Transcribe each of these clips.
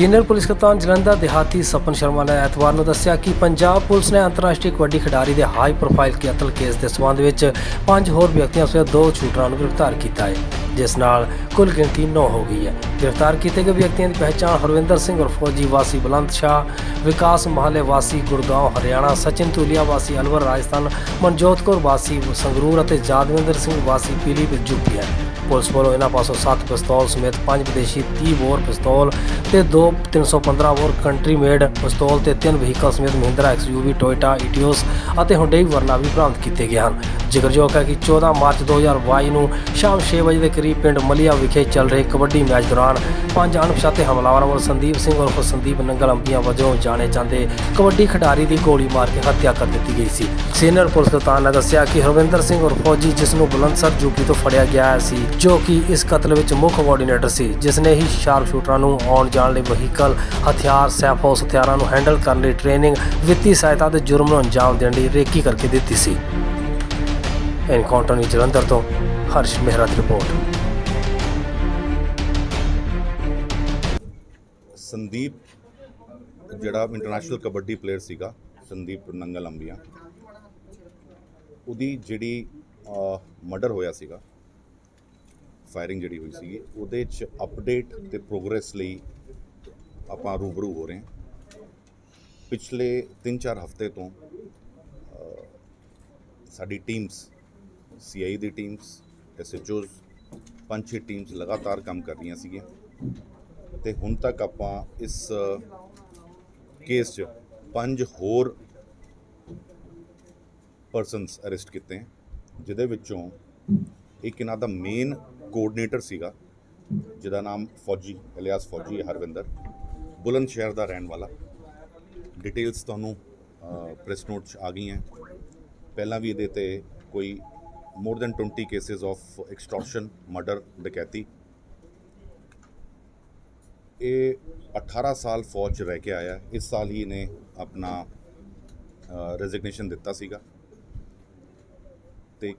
Senior police ਕਪਤਾਨ ਜਲੰਧਰ ਦਿਹਾਤੀ ਸਪਨ ਸ਼ਰਮਾ ਨੇ ਐਤਵਾਰ ਨੂੰ ਦੱਸਿਆ ਕਿ ਪੰਜਾਬ ਪੁਲਿਸ ਨੇ ਅੰਤਰਰਾਸ਼ਟਰੀ ਕਬੱਡੀ ਖਿਡਾਰੀ ਦੇ ਹਾਈ ਪ੍ਰੋਫਾਈਲ ਕਤਲ ਕੇਸ ਦੇ ਸਬੰਧ ਵਿੱਚ 5 ਹੋਰ ਵਿਅਕਤੀਆਂ ਸਮੇਤ 2 ਸ਼ੂਟਰਾਂ ਨੂੰ ਗ੍ਰਿਫਤਾਰ ਕੀਤਾ ਹੈ, ਜਿਸ ਨਾਲ ਕੁੱਲ ਗਿਣਤੀ 9 ਹੋ ਗਈ ਹੈ। गिरफ्तार किए गए व्यक्तियों की पहचान हरविंदर सिंह और फौजी वासी बुलंद शाह, विकास महले वासी गुड़गांव हरियाणा, सचिन तुलिया वासी अलवर राजस्थान, मनजोत कौर वासी संगरूर और जादविंदर सिंह वासी पीलीभीत यूपी है। पुलिस वालों इन्होंने पासों 7 पिस्तौल समेत 5 विदेशी 30 बोर पिस्तौल ते 2 315 बोर कंट्री मेड पिस्तौल ते 3 व्हीकल समेत महिंद्रा XUV, टोयोटा इटियोस और हुंडई वरना भी बरामद किए गए हैं। जिक्रयोग है कि 14 मार्च 2022 ਨੂੰ शाम 6 बजे के करीब पिंड मलिया विखे चल रहे कबड्डी मैच दौरान 5 अणपछाते हमलावरों ਵੱਲੋਂ संदीप सिंह और संदीप नंगल अंबिया वजों जाने जाते कबड्डी खिडारी की गोली मार के हत्या कर दी गई सी। सीनियर पुलिस कप्तान ने दस्सिया कि हरविंदर सिंह और फौजी जिसनों बुलंदसर यूपी तो फड़िया गया सी, जो कि इस कतल विच मुख्य कोआर्डीनेटर सी, जिसने ही शार्प शूटरां नूं आउण जाण लई वहीकल, हथियार, सैफ हाउस हथियारां नूं हैंडल करने लई ट्रेनिंग, वित्ती सहायता ते जुर्म नूं अंजाम देण लई रेकी करके दित्ती सी। एनकाउंटर न्यूज़ जलंधर तो हर्ष मेहरा की रिपोर्ट। संदीप जिहड़ा इंटरनेशनल कबड्डी प्लेयर सीगा, संदीप नंगल अंबिया, उहदी जिहड़ी मर्डर होया सीगा, फायरिंग जिहड़ी हुई सीगी, उहदे च अपडेट ते प्रोग्रेस लई आपां रूबरू हो रहे हैं। पिछले 3-4 हफ्ते तो साडी टीम्स, CI दी टीम्स, SHOs, 5-6 टीम्स लगातार काम कर रही सीगियां ते हुण तक आपां इस केस च 5 होर परसनस अरेस्ट किते हैं, जिहदे विचों एक इन्हां दा मेन कोआर्डीनेटर सीगा, जिहदा नाम फौजी इलियास फौजी है, हरविंदर, बुलंदशहर दा रहण वाला। डिटेल्स तुहानूं प्रेस नोट च आ गई हैं। पहलां भी इहदे ते कोई more than 20 cases of extortion, murder, डकैती। ये 18 साल फौज च रह के आया, इस साल ही इन्हें अपना रेजिग्नेशन दिता सीगा ते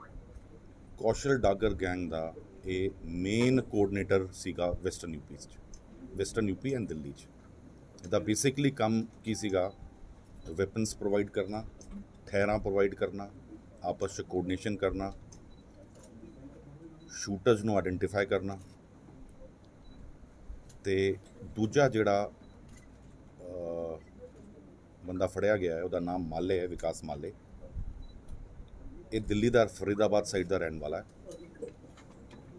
कौशल डागर गैंग दा ये मेन कोआर्डीनेटर सीगा वैसटर्न यूपी एंड दिल्ली च। इहदा बेसिकली काम की सीगा, वैपन्स प्रोवाइड करना, हथियार प्रोवाइड करना, आपस में कोआर्डीनेशन करना, शूटर्स नूं आइडेंटिफाई करना ते दूजा जिहड़ा बंदा फड़िया गया है, उसका नाम माले है, विकास माले। ये दिल्ली दा फरीदाबाद साइड का रहने वाला है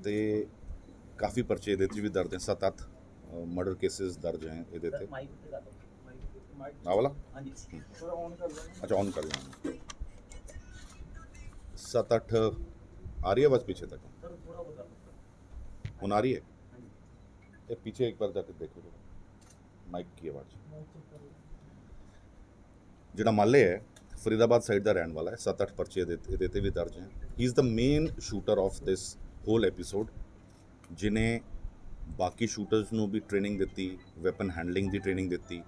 ते काफ़ी परचे ये भी दर्ज हैं, 7-8 मर्डर केसेस दर्ज हैं ये। वाला अच्छा ऑन कर लेना। 7-8 आ रही है बस पीछे तक, हूँ आ रही है। ये पीछे एक बार जाके देखो तो माइक की आवाज़। जिहड़ा माले है फरीदाबाद साइड का रहने वाला है, 7-8 परचे ये भी दर्ज हैं। He is the main shooter of this whole episode, जिन्हें बाकी शूटर्स नूं भी ट्रेनिंग दी, वैपन हैंडलिंग की ट्रेनिंग दी।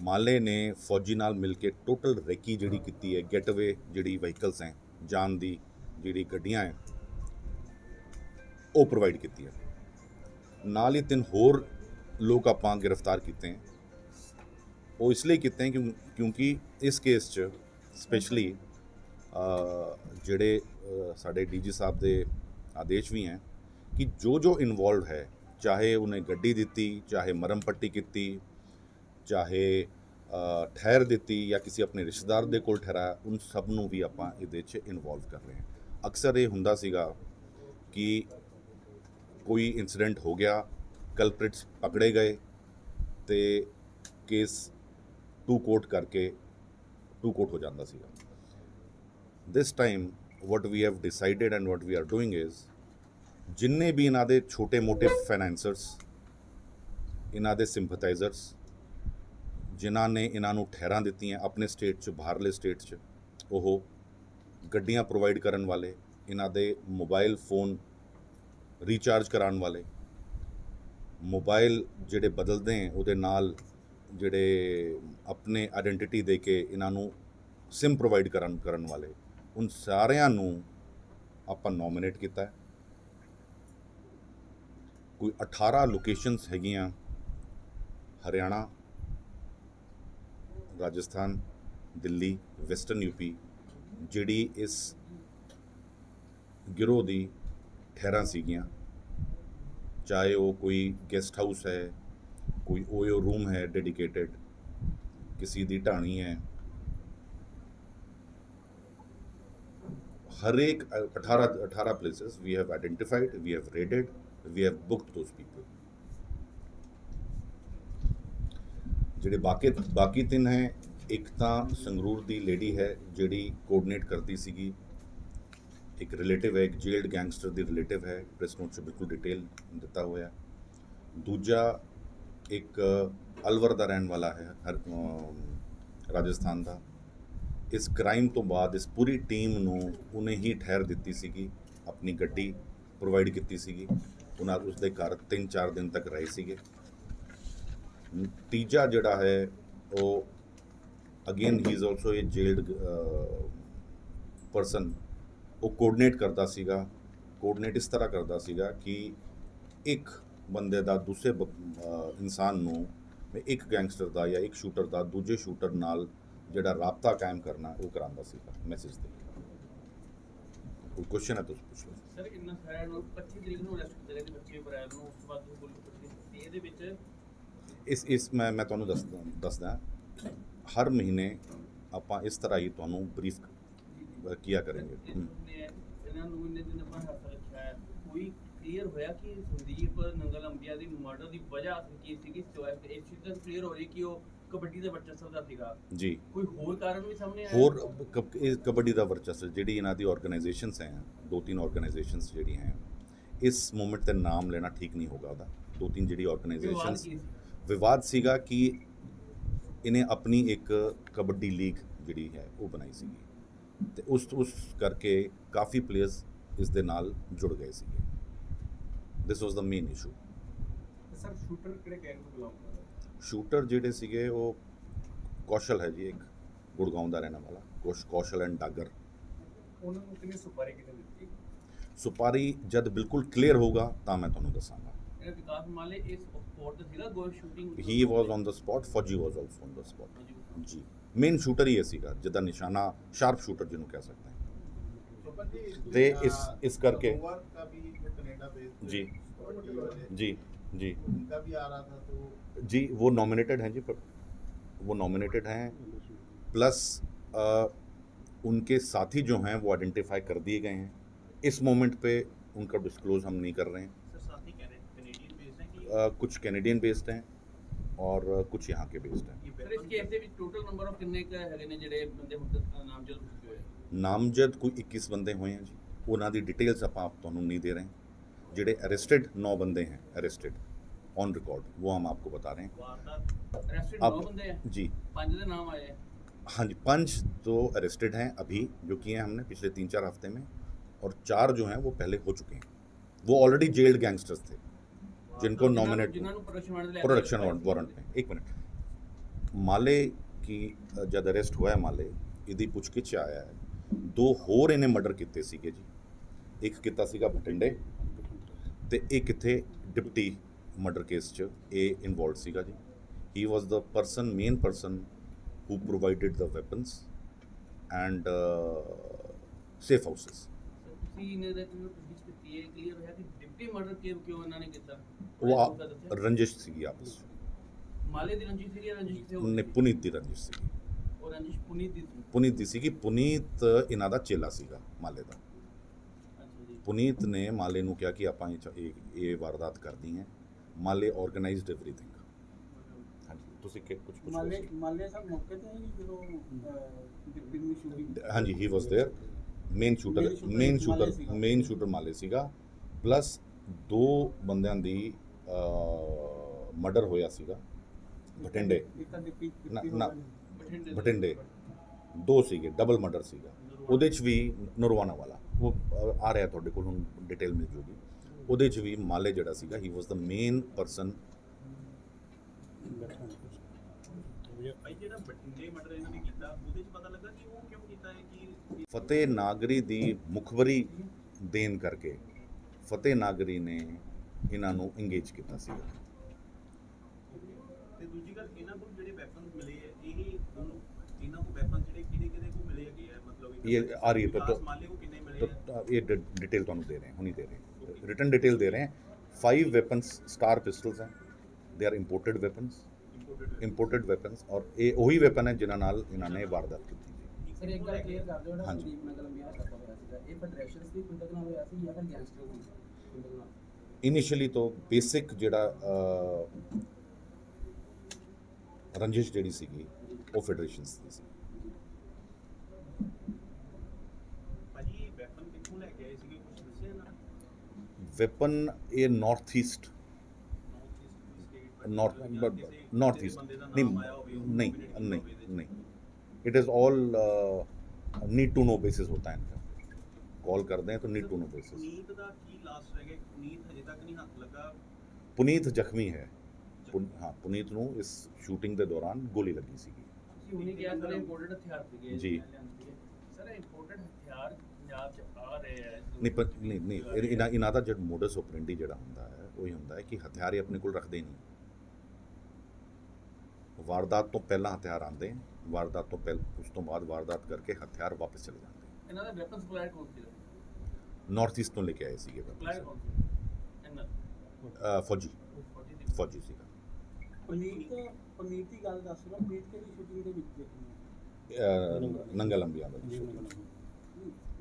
माले ने फौजी नाल मिल के टोटल रेकी जिहड़ी कीती है, गेटवे जिहड़ी व्हीकल्स हैं, जान दी जिहड़ी गड्डियां हैं, वो प्रोवाइड कीती है। नाल ही 3 होर लोग आपां गिरफ्तार किए हैं। वो इसलिए किए हैं क्योंकि इस केस च स्पैशली जिहड़े साडे DG साहब के आदेश भी हैं कि जो इनवॉल्व है, चाहे उन्हें गड्डी दी, चाहे मरम पट्टी की, चाहे ठहर दी या किसी अपने रिश्तेदार दे कोल ठहराया, उन सब नूं भी आपां इहदे च इनवॉल्व कर रहे हैं। अक्सर ये हुंदा सीगा कि कोई इंसीडेंट हो गया, कल्प्रिट्स पकड़े गए तो केस टू कोर्ट हो जाता सीगा। This time what we have decided and what we are doing is, जिन्ने भी इन्हां दे छोटे मोटे फाइनैंसर्स, इन्हां दे सिंपथाइजर्स, जिन्हां ने इन्हां नूं ठहरां दित्तियां अपने स्टेट च, बाहरले स्टेट च, वो गड्डियां प्रोवाइड करन वाले, इन्हां दे मोबाइल फोन रीचार्ज कराने वाले, मोबाइल जिहड़े बदलते हैं उहदे नाल जिहड़े अपने आइडेंटिटी दे के इन्हां सिम प्रोवाइड करन वाले, उन सारियां नूं आपां नॉमिनेट किया है। कोई 18 लोकेशनस हैगियां ਹਰਿਆਣਾ, ਰਾਜਸਥਾਨ, ਦਿੱਲੀ, ਵੈਸਟਰਨ ਯੂਪੀ ਜਿਹੜੀ ਇਸ ਗਿਰੋਹ ਦੀ ਠਹਿਰਾਂ ਸੀਗੀਆਂ, ਚਾਹੇ ਉਹ ਕੋਈ ਗੈਸਟ ਹਾਊਸ ਹੈ, ਕੋਈ ਓਯੋ ਰੂਮ ਹੈ ਡੈਡੀਕੇਟਡ, किसी दी ढाणी है, हर एक 18 places we have identified, we have raided, we have booked those people. ਜਿਹੜੇ ਬਾਕੀ ਤਿੰਨ ਹੈ, ਇੱਕ ਤਾਂ ਸੰਗਰੂਰ ਦੀ ਲੇਡੀ ਹੈ ਜਿਹੜੀ ਕੋਆਰਡੀਨੇਟ ਕਰਦੀ ਸੀਗੀ, ਇੱਕ ਰਿਲੇਟਿਵ ਹੈ, ਇੱਕ ਜੇਲਡ ਗੈਂਗਸਟਰ ਦੀ ਰਿਲੇਟਿਵ ਹੈ, ਪ੍ਰੈਸ ਨੋਟ 'ਚ ਬਿਲਕੁਲ ਡਿਟੇਲ ਦਿੱਤਾ ਹੋਇਆ। ਦੂਜਾ ਇੱਕ अलवर ਦਾ ਰਹਿਣ ਵਾਲਾ ਹੈ, ਰਾਜਸਥਾਨ ਦਾ। ਇਸ ਕ੍ਰਾਈਮ ਤੋਂ ਬਾਅਦ ਇਸ ਪੂਰੀ ਟੀਮ ਨੂੰ ਉਹਨੇ ਹੀ ਠਹਿਰ ਦਿੱਤੀ ਸੀਗੀ, ਆਪਣੀ ਗੱਡੀ ਪ੍ਰੋਵਾਈਡ ਕੀਤੀ ਸੀਗੀ, ਉਹਨਾਂ ਉਸਦੇ ਘਰ 3-4 ਦਿਨ ਤੱਕ ਰਹੇ ਸੀਗੇ। ਤੀਜਾ ਜਿਹੜਾ ਹੈ ਉਹ again he is also a jailed person, ਉਹ ਕੋਆਰਡੀਨੇਟ ਕਰਦਾ ਸੀਗਾ। ਕੋਆਰਡੀਨੇਟ ਇਸ ਤਰ੍ਹਾਂ ਕਰਦਾ ਸੀਗਾ ਕਿ ਇੱਕ ਬੰਦੇ ਦਾ ਦੂਸਰੇ ਇਨਸਾਨ ਨੂੰ, ਇੱਕ ਗੈਂਗਸਟਰ ਦਾ ਜਾਂ ਇੱਕ ਸ਼ੂਟਰ ਦਾ ਦੂਜੇ ਸ਼ੂਟਰ ਨਾਲ ਜਿਹੜਾ ਰਾਬਤਾ ਕਾਇਮ ਕਰਨਾ, ਉਹ ਕਰਾਉਂਦਾ ਸੀਗਾ ਮੈਸੇਜ ਤੇ। ਕੋਈ ਕੁਐਸਚਨ ਹੈ ਤੁਸੀਂ ਪੁੱਛ ਲਓ ਸਰ। ਇੰਨਾ ਸਾਰਿਆਂ ਨੂੰ 25 ਤਰੀਕ ਨੂੰ ਅਰੈਸਟ ਕੀਤਾ ਗਿਆ ਬੱਚੇ ਬਰਾਇਲ ਨੂੰ, ਉਸ ਤੋਂ ਬਾਅਦ ਉਹ ਪੁਲਿਸ ਕੀਤੀ। ਇਹਦੇ ਵਿੱਚ ਇਸ ਮੈਂ ਤੁਹਾਨੂੰ ਦੱਸਦਾ ਹਰ ਮਹੀਨੇ ਆਪਾਂ ਇਸ ਤਰ੍ਹਾਂ ਹੀ ਤੁਹਾਨੂੰ ਬਰੀਫ ਕੀਆ ਕਰਾਂਗੇ। ਇਹਨਾਂ ਨੂੰ ਇੰਨੇ ਦਿਨ ਆਪਾਂ ਹੱਥ ਰੱਖਿਆ ਹੈ, ਕੋਈ ਕਲੀਅਰ ਹੋਇਆ ਕਿ ਸੰਦੀਪ ਨੰਗਲ ਅੰਬੀਆ ਦੀ ਮਰਡਰ ਦੀ ਵਜ੍ਹਾ ਕੀ ਸੀਗੀ? ਇਹ ਚੀਜ਼ ਤਾਂ ਕਲੀਅਰ ਹੋ ਰਹੀ ਕਿ ਉਹ ਕਬੱਡੀ ਦੇ ਵਰਚਸਵ ਦਾ ਸੀਗਾ ਜੀ। ਕੋਈ ਹੋਰ ਕਾਰਨ ਵੀ ਸਾਹਮਣੇ ਆਇਆ? ਹੋਰ ਇਹ ਕਬੱਡੀ ਦਾ ਵਰਚਸਵ, ਜਿਹੜੀ ਇਹਨਾਂ ਦੀ ਆਰਗੇਨਾਈਜੇਸ਼ਨਸ ਹੈ, 2-3 ਆਰਗੇਨਾਈਜੇਸ਼ਨਸ ਜਿਹੜੀ ਹੈ, ਇਸ ਮੂਮੈਂਟ ਤੇ ਨਾਮ ਲੈਣਾ ਠੀਕ ਨਹੀਂ ਹੋਗਾ ਉਹਦਾ। 2-3 ਜਿਹੜੀ ਆਰਗੇਨਾਈਜੇਸ਼ਨਸ, ਵਿਵਾਦ ਸੀਗਾ ਕਿ ਇਹਨੇ ਆਪਣੀ ਇੱਕ ਕਬੱਡੀ ਲੀਗ ਜਿਹੜੀ ਹੈ ਉਹ ਬਣਾਈ ਸੀਗੀ, ਤੇ ਉਸ ਕਰਕੇ ਕਾਫੀ ਪਲੇਅਰਸ ਇਸ ਦੇ ਨਾਲ ਜੁੜ ਗਏ ਸੀਗੇ। ਦਿਸ ਵਾਸ ਦਾ ਮੇਨ ਇਸ਼ੂ। ਸਰ ਸ਼ੂਟਰ ਕਿਹੜੇ ਗੈਂਗ ਨੂੰ ਬਿਲੋਂਗ ਕਰਦਾ? ਸ਼ੂਟਰ ਜਿਹੜੇ ਸੀਗੇ ਉਹ ਕੌਸ਼ਲ ਹੈ ਜੀ, ਇੱਕ ਗੁੜਗਾਉਂ ਦਾ ਰਹਿਣ ਵਾਲਾ, ਕੌਸ਼ਲ ਐਂਡ ਡਾਗਰ। ਉਹਨਾਂ ਨੂੰ ਕਿੰਨੀ ਸੁਪਾਰੀ ਕਿੰਨੇ ਦਿੱਤੀ? ਸੁਪਾਰੀ ਜਦ ਬਿਲਕੁਲ ਕਲੀਅਰ ਹੋਊਗਾ ਤਾਂ ਮੈਂ ਤੁਹਾਨੂੰ ਦੱਸਾਂਗਾ। ਇਹ ਵਿਕਾਸ ਮਾਲੇ ਇਸ ਸਪੋਰਟ ਤੇ ਸੀਗਾ, ਗੋਲ shooting he was on the spot, Fauji was also on the spot ਜੀ। ਮੇਨ ਸ਼ੂਟਰ ਹੀ ਇਹ ਸੀਗਾ ਜਿਹਦਾ ਨਿਸ਼ਾਨਾ ਸ਼ਾਰਪ ਸ਼ੂਟਰ ਜਿਹਨੂੰ ਕਹਿ ਸਕਦੇ ਹਾਂ। ਤੇ ਇਸ ਕਰਕੇ जी जी जी उनका भी आ रहा था, तो जी वो नॉमिनेटेड हैं जी, वो नॉमिनेटेड हैं, प्लस उनके साथी जो हैं वो आइडेंटिफाई कर दिए गए हैं। इस मोमेंट पे उनका डिस्क्लोज हम नहीं कर रहे हैं। सर साथी कैनेडियन बेस्ड हैं कि कुछ कैनेडियन बेस्ड हैं और कुछ यहाँ के बेस्ड हैं। सर इस केस ਦੇ ਵਿੱਚ ਟੋਟਲ ਨੰਬਰ ਆਫ ਕਿੰਨੇ ਕ ਹੈਗੇ ਨੇ ਜਿਹੜੇ ਬੰਦੇ ਹੁਣ ਤੱਕ ਨਾਮਜ਼ਦ ਹੋ ਚੁੱਕੇ ਹੋਏ? नामजद कोई 21 बंदे हुए हैं जी, उन्हों की डिटेल्स आप ਤੁਹਾਨੂੰ नहीं दे रहे हैं। ਜਿਹੜੇ अरेस्टेड 9 बंदे हैं अरेस्टेड ऑन रिकॉर्ड, वो हम आपको बता रहे हैं। ਵਾਰਦਾਤ ਅਰੈਸਟਡ अब 9 ਬੰਦੇ ਆ, जी 5 ਦੇ ਨਾਮ ਆਏ ਆ। हाँ जी, 5 तो अरेस्टेड हैं अभी, जो किए हैं हमने पिछले 3-4 हफ्ते में, और 4 जो हैं वो पहले हो चुके हैं। वो ऑलरेडी जेल्ड गैंगस्टर्स थे जिनको नॉमिनेट प्रोडक्शन वारंट में। एक मिनट, माले की जब अरेस्ट हुआ है माले, ਇਹਦੀ ਪੁੱਛਗਿੱਛ 'ਚ ਆਇਆ ਹੈ 2 ਹੋਰ ਇਹਨੇ ਮਰਡਰ ਕੀਤੇ ਸੀਗੇ ਜੀ। ਇੱਕ ਕੀਤਾ ਸੀਗਾ ਬਠਿੰਡੇ, ਤੇ ਇੱਕ ਇੱਥੇ ਡਿਪਟੀ ਮਰਡਰ ਕੇਸ 'ਚ ਇਹ ਇਨਵੋਲਵਡ ਸੀਗਾ ਜੀ। He was the person, main person who provided the weapons and safe houses. ਤੁਸੀਂ ਨੇ ਦਾ ਪੁੱਛਗਿੱਛ ਕੀਤੀ ਹੈ, ਕਲੀਅਰ ਹੋਇਆ ਕਿ ਡਿਪਟੀ ਮਰਡਰ ਕਿਉਂ ਇਹਨਾਂ ਨੇ ਕੀਤਾ? ਉਹ ਰੰਜਿਸ਼ ਸੀਗੀ ਆਪਸ 'ਚ, ਮਾਲੇ ਦੀ ਰੰਜਿਸ਼ ਸੀ ਜਾਂ ਰੰਜਿਸ਼ ਕਿਸੇ ਹੋਰ ਉਹਨੇ ਦੀ? ਪੁਨੀਤ ਦੀ ਰੰਜਿਸ਼ ਸੀਗੀ, ਉਹ ਰੰਜਿਸ਼ ਪੁਨੀਤ ਦੀ ਸੀ। ਪੁਨੀਤ ਦੀ ਸੀਗੀ। ਪੁਨੀਤ ਇਹਨਾਂ ਦਾ ਚੇਲਾ ਸੀਗਾ ਮਾਲੇ ਦਾ। ਅੱਛਾ ਜੀ। ਪੁਨੀਤ ਨੇ ਮਾਲੇ ਨੂੰ ਕਿਹਾ ਕਿ ਆਪਾਂ ਇਹ ਵਾਰਦਾਤ ਕਰਦੀ ਹੈ। ਮਾਲੇ ਆਰਗੇਨਾਈਜ਼ਡ ਐਵਰੀਥਿੰਗ। ਹਾਂਜੀ, ਤੁਸੀਂ ਕੁਝ ਪੁੱਛੋ। माले साहब मौके पे ही जो डिप्टी में शूटिंग ਹਾਂਜੀ, ਹੀ ਵਾਸ देयर। ਮੇਨ ਸ਼ੂਟਰ ਮਾਲੇ ਸੀਗਾ, ਪਲੱਸ 2 ਬੰਦਿਆਂ ਦੀ ਮਰਡਰ ਹੋਇਆ ਸੀਗਾ ਬਠਿੰਡੇ। एक डिप्टी ਨਾ ਬਠਿੰਡੇ 2 ਸੀਗੇ, ਡਬਲ ਮਰਡਰ ਸੀਗਾ। ਉਹਦੇ 'ਚ ਵੀ ਨਰਵਾਨਾ ਵਾਲਾ, ਉਹ ਆ ਰਿਹਾ ਤੁਹਾਡੇ ਕੋਲ, ਹੁਣ ਡਿਟੇਲ ਮਿਲ ਜੂਗੀ। ਉਹਦੇ 'ਚ ਵੀ ਮਾਲੇ ਜਿਹੜਾ ਸੀਗਾ, ਹੀ ਵਾਸ ਦਾ ਮੇਨ ਪਰਸਨ। ਭਾਈ ਜਿਹੜਾ ਬਠਿੰਡੇ ਮਰਡਰ ਇਹਨਾਂ ਨੇ ਕੀਤਾ, ਉਹਦੇ ਵਿੱਚ ਪਤਾ ਲੱਗਾ ਕਿ ਉਹ ਕਿਉਂ ਕੀਤਾ ਹੈ? ਕਿ ਫਤਿਹ ਨਾਗਰੀ ਦੀ ਮੁਖਬਰੀ ਦੇਣ ਕਰਕੇ ਫਤਿਹ ਨਾਗਰੀ ਨੇ ਇਹਨਾਂ ਨੂੰ ਇੰਗੇਜ ਕੀਤਾ ਸੀਗਾ। ਤੇ ਦੂਜੀ ਗੱਲ ਇਹਨਾਂ ਕੋਲ ਜਿਹੜੇ ਵੈਪਨਸ ਮਿਲੇ ਆ ਇਹ ਦੋਨੋਂ ਇਹਨਾਂ ਕੋਲ ਵੈਪਨ ਜਿਹੜੇ ਕਿਹਦੇ ਕੋ ਮਿਲੇ ਹੈਗੇ ਆ ਮਤਲਬ ये आ रही है ਵਿਕਾਸ ਮਾਲੇ ਕੋ ਕਿੰਨੇ ਮਿਲੇ ਆ तो ये डिटेल तो दे रहे हैं हुनी दे रहे हैं रिटर्न डिटेल दे रहे हैं 5 वेपन्स स्टार पिस्टल्स हैं they are imported weapons imported weapons और ये वही वेपन है जिन्हां नाल इन्होंने वारदात की थी ਸਰ ਇੱਕ ਗੱਲ ਕਲੀਅਰ ਕਰ ਦਿਓ ਜਿਹੜਾ ਹਾਂਜੀ। ਸੰਦੀਪ ਨਗਲ ਅੰਬੀਆ ਦਾ ਕਤਲ ਹੋਇਆ ਸੀਗਾ ਇਹ ਫੈਡਰੇਸ਼ਨਸ ਦੀ ਕੁੰਡਕ ਨਾਲ ਹੋਇਆ ਸੀ ਜਾਂ ਫਿਰ ਗੈਂਗਸਟਰ ਦੀ ਕੁੰਡਕ ਨਾਲ ਇਨੀਸ਼ੀਅਲੀ ਤੋਂ ਬੇਸਿਕ ਜਿਹੜਾ ਰੰਜਿਸ਼ ਜਿਹੜੀ ਸੀਗੀ ਉਹ ਫੈਡਰੇਸ਼ਨਸ ਦੀ ਸੀ ਭਾਜੀ ਵੈਪਨ ਕਿੱਥੋਂ ਲੈ ਕੇ ਆਏ ਸੀਗੇ ਕੁਝ ਦੱਸਿਆ ਨਾ ਵੈਪਨ ਇਹ north east north north east नहीं नहीं it is all need to know basis होता है इनका कॉल करते हैं तो need to know basis Puneet ਦਾ ਕੀ ਲਾਸਟ ਰਹਿ ਗਿਆ ਪੁਨੀਤ ਹਜੇ ਤੱਕ ਨਹੀਂ ਹੱਥ ਲੱਗਾ पुनीत जख्मी है हाँ पुनीत ਨੂੰ ਇਸ ਸ਼ੂਟਿੰਗ ਦੇ ਦੌਰਾਨ ਗੋਲੀ ਲੱਗੀ ਸੀਗੀ ਤੁਸੀਂ ਉਹਨੇ ਕਿਹਾ ਸਰ ਇੰਪੋਰਟਡ ਹਥਿਆਰ ਸੀਗੇ ਜੀ। ਸਰ ਇੰਪੋਰਟਡ ਹਥਿਆਰ ਪੰਜਾਬ ਚ ਆ ਰਹੇ ਹੈ ਨਹੀਂ ਇਹਨਾਂ ਦਾ ਜਿਹੜਾ ਮੋਡਸ ਆਪਰੈਂਡੀ ਜਿਹੜਾ ਹੁੰਦਾ ਹੈ ਉਹ ਹੀ ਹੁੰਦਾ ਹੈ ਕਿ ਹਥਿਆਰ ਇਹ ਆਪਣੇ ਕੋਲ ਰੱਖਦੇ ਨਹੀਂ ਵਾਰਦਾਤ ਤੋਂ ਪਹਿਲਾਂ ਹਥਿਆਰ ਆਉਂਦੇ ਹਨ ਵਾਰਦਾਤ ਤੋਂ ਪਹਿਲਾਂ ਉਸ ਤੋਂ ਬਾਅਦ ਵਾਰਦਾਤ ਕਰਕੇ ਹਥਿਆਰ ਵਾਪਸ ਚਲੇ ਜਾਂਦੇ ਇਹਨਾਂ ਦਾ ਵੈਪਨ ਸਪਲਾਈ ਕੌਣ ਸੀ ਨਾਰਥ ਈਸਟ ਤੋਂ ਲੈ ਕੇ ਆਏ ਸੀਗੇ ਸਪਲਾਈ ਕੌਣ ਸੀ ਇਹਨਾਂ ਫੌਜੀ ਸੀਗਾ ਪੁਨੀਤ ਦੀ ਗੱਲ ਦੱਸ ਰਿਹਾ ਪੁਨੀਤ ਕਿਹੜੀ ਸ਼ੂਟਿੰਗ ਦੇ ਵਿੱਚ ਦੇਖੀ ਨੰਗਲ ਅੰਬੀਆ ਵਾਲੀ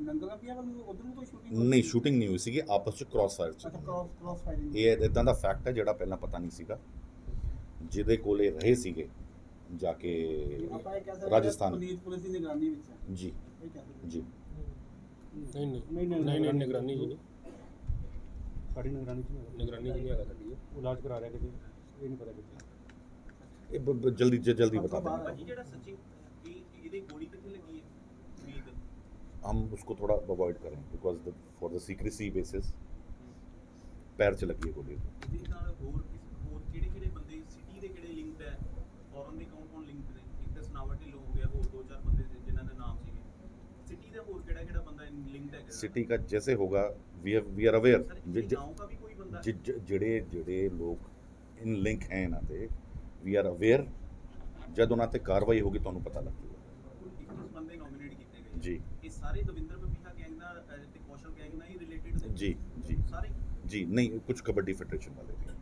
ਨੰਗਲ ਅੰਬੀਆ ਵੱਲ ਉਧਰ ਨੂੰ ਕੋਈ ਸ਼ੂਟਿੰਗ ਨਹੀਂ ਸ਼ੂਟਿੰਗ ਨਹੀਂ ਹੋਈ ਸੀਗੀ ਆਪਸ ਚ ਕ੍ਰਾਸ ਫਾਇਰ ਅੱਛਾ ਸੀ ਕ੍ਰਾਸ ਫਾਇਰਿੰਗ ਇਹ ਇਦਾਂ ਦਾ ਫੈਕਟ ਹੈ ਜਿਹੜਾ ਪਹਿਲਾਂ ਪਤਾ ਨਹੀਂ ਸੀਗਾ ਜਿਹਦੇ ਕੋਲੇ ਰਹੇ ਸੀਗੇ ਜਾ ਕੇ ਆਪਾਂ ਇਹ ਕਹਿ ਸਕਦੇ ਰਾਜਸਥਾਨ ਪੁਨੀਤ ਪੁਲਿਸ ਦੀ ਨਿਗਰਾਨੀ ਵਿੱਚ ਹੈ ਜੀ ਇਹ ਕਹਿ ਸਕਦੇ ਜੀ ਨਹੀਂ ਨਿਗਰਾਨੀ ਜੀ ਨਹੀਂ ਸਾਡੀ ਨਿਗਰਾਨੀ ਚ ਨਹੀਂ ਹੈਗਾ ਸਾਡੀ ਉਹ ਇਲਾਜ ਕਰਾ ਰਿਹਾ ਕਿਤੇ ਇਹ ਨਹੀਂ ਪਤਾ ਕਿੱਥੇ ਇਹ ਜਲਦੀ बता देंगे ਭਾਜੀ ਜਿਹੜਾ ਸੱਚੀ ਇਹਦੀ ਗੋਲੀ ਕਿੱਥੇ ਲੱਗੀ ਹੈ ਪੁਨੀਤ हम उसको थोड़ा अवॉइड करें because for the secrecy basis पैर च लगी है गोली ਇਹਦੇ ਨਾਲ ਹੋਰ ਕਿਹੜੇ ਬੰਦੇ ਸਿਟੀ ਦੇ ਕਿਹੜੇ ਲਿੰਕਡ ਹੈ ਫੋਰਨ ਦੇ ਕੌਣ ਲਿੰਕਡ ਨੇ ਇੱਕ ਤਾਂ ਸਨਾਵਰ ਢਿੱਲੋਂ ਹੋ ਗਿਆ ਹੋਰ ਦੋ ਚਾਰ ਬੰਦੇ ਜਿਨ੍ਹਾਂ ਦੇ ਨਾਮ ਸੀਗੇ ਸਿਟੀ ਦਾ ਹੋਰ ਕਿਹੜਾ ਬੰਦਾ ਲਿੰਕਡ ਹੈ सिटी का जैसे होगा वी आर अवेयर ਸਰ गांव का भी कोई बंदा ਜਿਹੜੇ ਲੋਕ ਇਨ ਲਿੰਕ ਹੈ ਇਹਨਾਂ ਤੇ ਵੀ ਆਰ ਅਵੇਅਰ ਜਦ ਉਹਨਾਂ ਤੇ ਕਾਰਵਾਈ ਹੋਗੀ ਤੁਹਾਨੂੰ ਪਤਾ ਲੱਗ ਜਾਊਗਾ 21 ਬੰਦੇ ਨੋਮੀਨੇਟ ਕੀਤੇ ਗਏ ਜੀ ਇਹ ਸਾਰੇ ਦਵਿੰਦਰ ਬੱਬੀਹਾ ਗੈਂਗ ਨਾਲ ਤੇ ਕੌਸ਼ਲ ਗੈਂਗ ਨਾਲ ਹੀ ਰਿਲੇਟਡ ਨੇ ਜੀ ਸਾਰੇ ਜੀ ਨਹੀਂ ਕੁਝ ਕਬੱਡੀ ਫੈਡਰੇਸ਼ਨ ਵਾਲੇ ਵੀ